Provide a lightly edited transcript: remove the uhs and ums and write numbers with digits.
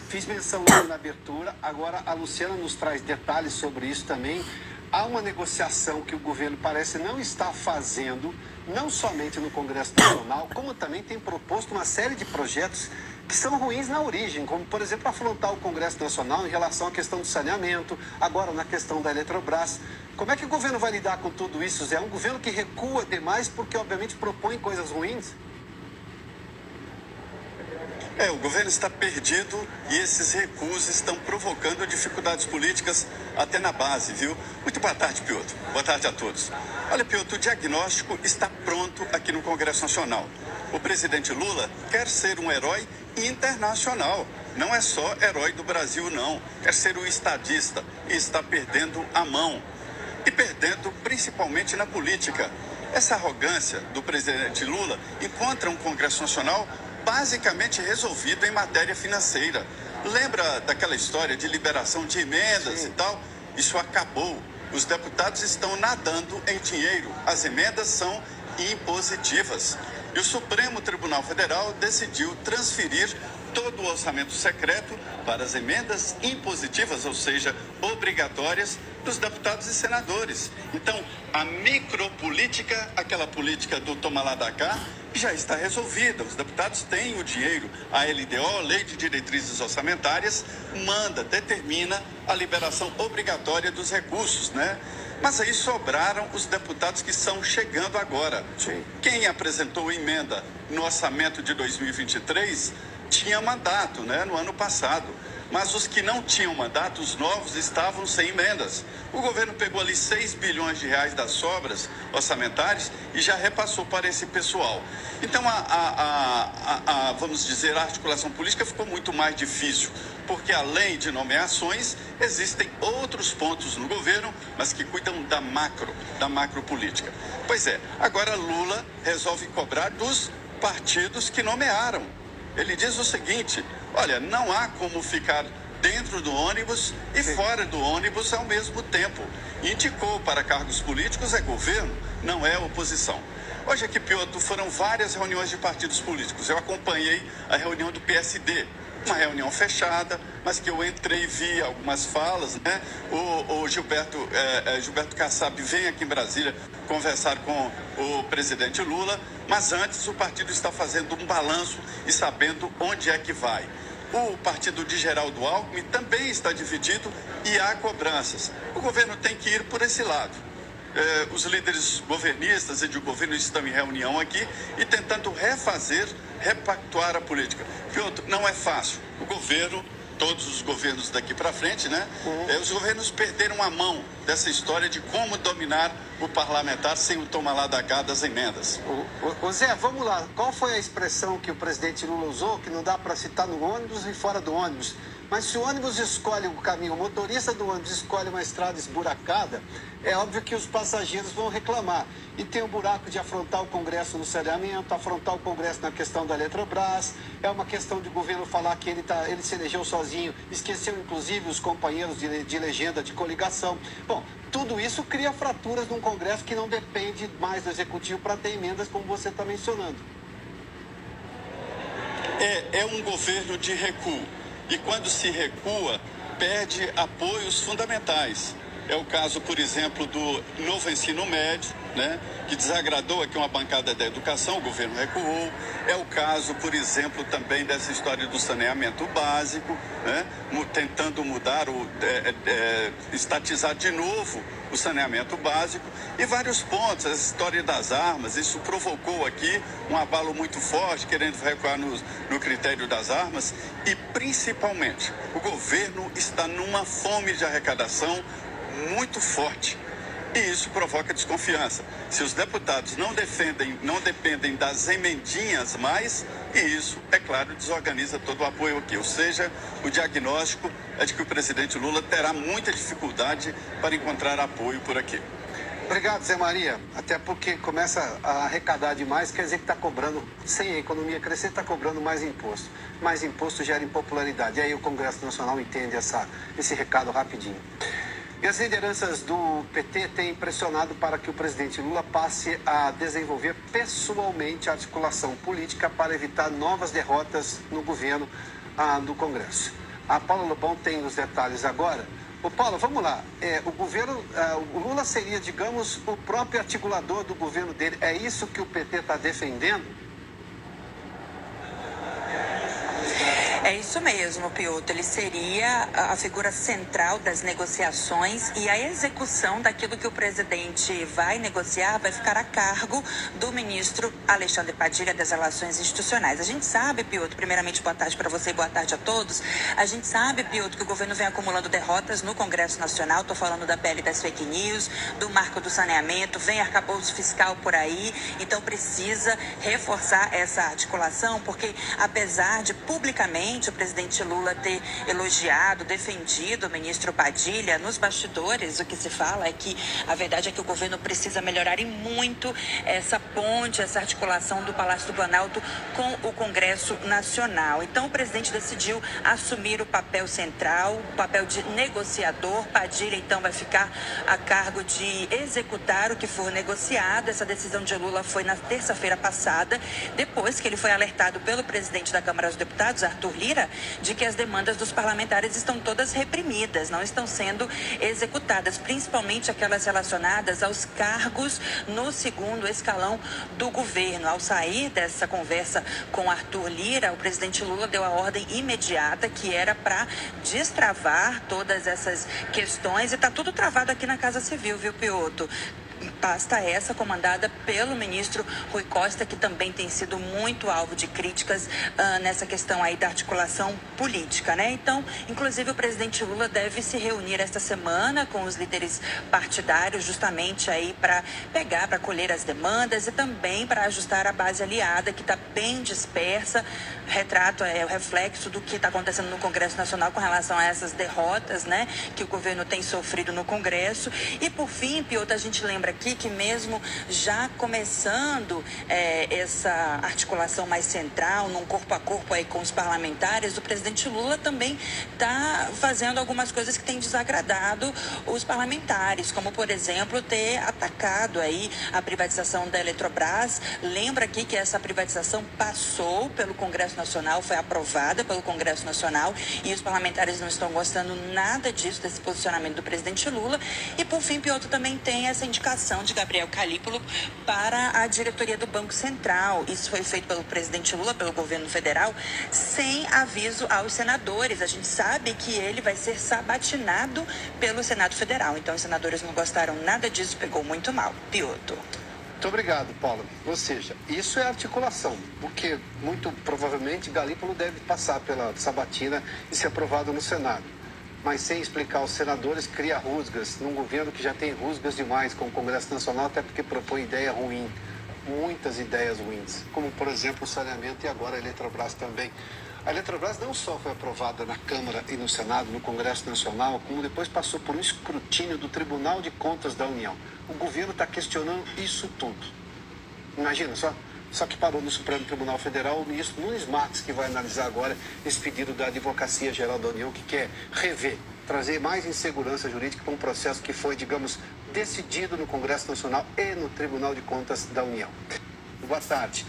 Fiz menção na abertura, agora a Luciana nos traz detalhes sobre isso também. Há uma negociação que o governo parece não estar fazendo, não somente no Congresso Nacional, como também tem proposto uma série de projetos que são ruins na origem, como, por exemplo, afrontar o Congresso Nacional em relação à questão do saneamento, agora na questão da Eletrobras. Como é que o governo vai lidar com tudo isso, Zé? É um governo que recua demais porque, obviamente, propõe coisas ruins? O governo está perdido e esses recuos estão provocando dificuldades políticas até na base, viu? Muito boa tarde, Piotr. Boa tarde a todos. Olha, Piotr, o diagnóstico está pronto aqui no Congresso Nacional. O presidente Lula quer ser um herói internacional. Não é só herói do Brasil, não. Quer ser um estadista e está perdendo a mão. E perdendo principalmente na política. Essa arrogância do presidente Lula encontra um Congresso Nacional basicamente resolvido em matéria financeira. Lembra daquela história de liberação de emendas e tal? Isso acabou. Os deputados estão nadando em dinheiro. As emendas são impositivas. E o Supremo Tribunal Federal decidiu transferir todo o orçamento secreto para as emendas impositivas, ou seja, obrigatórias, dos deputados e senadores. Então, a micropolítica, aquela política do toma lá da cá, já está resolvida. Os deputados têm o dinheiro. A LDO, Lei de Diretrizes Orçamentárias, determina a liberação obrigatória dos recursos, né? Mas aí sobraram os deputados que estão chegando agora. Sim. Quem apresentou emenda no orçamento de 2023 tinha mandato, né, no ano passado. Mas os que não tinham mandato, os novos, estavam sem emendas. O governo pegou ali 6 bilhões de reais das sobras orçamentárias e já repassou para esse pessoal. Então, vamos dizer, a articulação política ficou muito mais difícil, porque além de nomeações, existem outros pontos no governo, mas que cuidam da macro política. Pois é, agora Lula resolve cobrar dos partidos que nomearam. Ele diz o seguinte: olha, não há como ficar dentro do ônibus e fora do ônibus ao mesmo tempo. Indicou para cargos políticos é governo, não é oposição. Hoje aqui, Piotr, foram várias reuniões de partidos políticos. Eu acompanhei a reunião do PSD, uma reunião fechada, mas que eu entrei e vi algumas falas, né? O Gilberto Kassab vem aqui em Brasília conversar com o presidente Lula, mas antes o partido está fazendo um balanço e sabendo onde é que vai. O partido de Geraldo Alckmin também está dividido e há cobranças. O governo tem que ir por esse lado. Os líderes governistas e de governo estão em reunião aqui e tentando repactuar a política. Piotr, não é fácil. O governo, todos os governos daqui para frente, né? Os governos perderam a mão dessa história de como dominar o parlamentar sem o toma lá da cá das emendas. Ô Zé, vamos lá. Qual foi a expressão que o presidente Lula usou, que não dá para citar no ônibus e fora do ônibus? Mas se o ônibus escolhe o caminho, o motorista do ônibus escolhe uma estrada esburacada, é óbvio que os passageiros vão reclamar. E tem o buraco de afrontar o Congresso no saneamento, afrontar o Congresso na questão da Eletrobras, é uma questão de governo falar que ele se elegeu sozinho, esqueceu inclusive os companheiros de legenda, de coligação. Bom, tudo isso cria fraturas num Congresso que não depende mais do Executivo para ter emendas, como você está mencionando. É um governo de recuo. E quando se recua, perde apoios fundamentais. É o caso, por exemplo, do novo ensino médio, né, que desagradou aqui uma bancada da educação, o governo recuou. É o caso, por exemplo, também dessa história do saneamento básico, né, tentando mudar, estatizar de novo o saneamento básico. E vários pontos, a história das armas, isso provocou aqui um abalo muito forte, querendo recuar no critério das armas. E, principalmente, o governo está numa fome de arrecadação muito forte. E isso provoca desconfiança. Se os deputados não dependem das emendinhas mais, e isso, é claro, desorganiza todo o apoio aqui. Ou seja, o diagnóstico é de que o presidente Lula terá muita dificuldade para encontrar apoio por aqui. Obrigado, Zé Maria. Até porque começa a arrecadar demais, quer dizer que está cobrando, sem a economia crescer, está cobrando mais imposto. Mais imposto gera impopularidade. E aí o Congresso Nacional entende esse recado rapidinho. E as lideranças do PT têm pressionado para que o presidente Lula passe a desenvolver pessoalmente a articulação política para evitar novas derrotas no governo do Congresso. A Paula Lobão tem os detalhes agora. Ô, Paula, vamos lá. O Lula seria, digamos, o próprio articulador do governo dele. É isso que o PT está defendendo? É isso mesmo, Piotr. Ele seria a figura central das negociações e a execução daquilo que o presidente vai negociar vai ficar a cargo do ministro Alexandre Padilha das Relações Institucionais. A gente sabe, Piotr, primeiramente boa tarde para você e boa tarde a todos. A gente sabe, Piotr, que o governo vem acumulando derrotas no Congresso Nacional. Estou falando da PL das fake news, do marco do saneamento, vem arcabouço fiscal por aí. Então precisa reforçar essa articulação, porque apesar de publicamente o presidente Lula ter elogiado, defendido o ministro Padilha, nos bastidores o que se fala é que a verdade é que o governo precisa melhorar e muito essa ponte, essa articulação do Palácio do Planalto com o Congresso Nacional. Então o presidente decidiu assumir o papel central, o papel de negociador. Padilha então vai ficar a cargo de executar o que for negociado. Essa decisão de Lula foi na terça-feira passada, depois que ele foi alertado pelo presidente da Câmara dos Deputados, Arthur Lira, de que as demandas dos parlamentares estão todas reprimidas, não estão sendo executadas, principalmente aquelas relacionadas aos cargos no segundo escalão do governo. Ao sair dessa conversa com Arthur Lira, o presidente Lula deu a ordem imediata que era para destravar todas essas questões e está tudo travado aqui na Casa Civil, viu, Piotr? Pasta essa comandada pelo ministro Rui Costa, que também tem sido muito alvo de críticas nessa questão aí da articulação política, né? Então, inclusive o presidente Lula deve se reunir esta semana com os líderes partidários justamente aí para colher as demandas e também para ajustar a base aliada, que está bem dispersa. O reflexo do que está acontecendo no Congresso Nacional com relação a essas derrotas, né, que o governo tem sofrido no Congresso. E por fim, Piotr, a gente lembra aqui que mesmo já começando essa articulação mais central, num corpo a corpo aí com os parlamentares, o presidente Lula também está fazendo algumas coisas que têm desagradado os parlamentares, como por exemplo ter atacado aí a privatização da Eletrobras. Lembra aqui que essa privatização passou pelo Congresso Nacional, foi aprovada pelo Congresso Nacional e os parlamentares não estão gostando nada disso, desse posicionamento do presidente Lula. E por fim, Piotr, também tem essa indicação de Gabriel Calípolo para a diretoria do Banco Central. Isso foi feito pelo presidente Lula, pelo governo federal, sem aviso aos senadores. A gente sabe que ele vai ser sabatinado pelo Senado Federal. Então os senadores não gostaram nada disso, pegou muito mal. Piotr. Muito obrigado, Paula. Ou seja, isso é articulação, porque muito provavelmente Galípolo deve passar pela sabatina e ser aprovado no Senado. Mas sem explicar aos senadores, cria rusgas num governo que já tem rusgas demais com o Congresso Nacional, até porque propõe ideia ruim, muitas ideias ruins, como por exemplo o saneamento e agora a Eletrobras também. A Eletrobras não só foi aprovada na Câmara e no Senado, no Congresso Nacional, como depois passou por um escrutínio do Tribunal de Contas da União. O governo está questionando isso tudo. Imagina só. Só que parou no Supremo Tribunal Federal o ministro Nunes Marques, que vai analisar agora esse pedido da Advocacia Geral da União, que quer rever, trazer mais insegurança jurídica para um processo que foi, digamos, decidido no Congresso Nacional e no Tribunal de Contas da União. Boa tarde.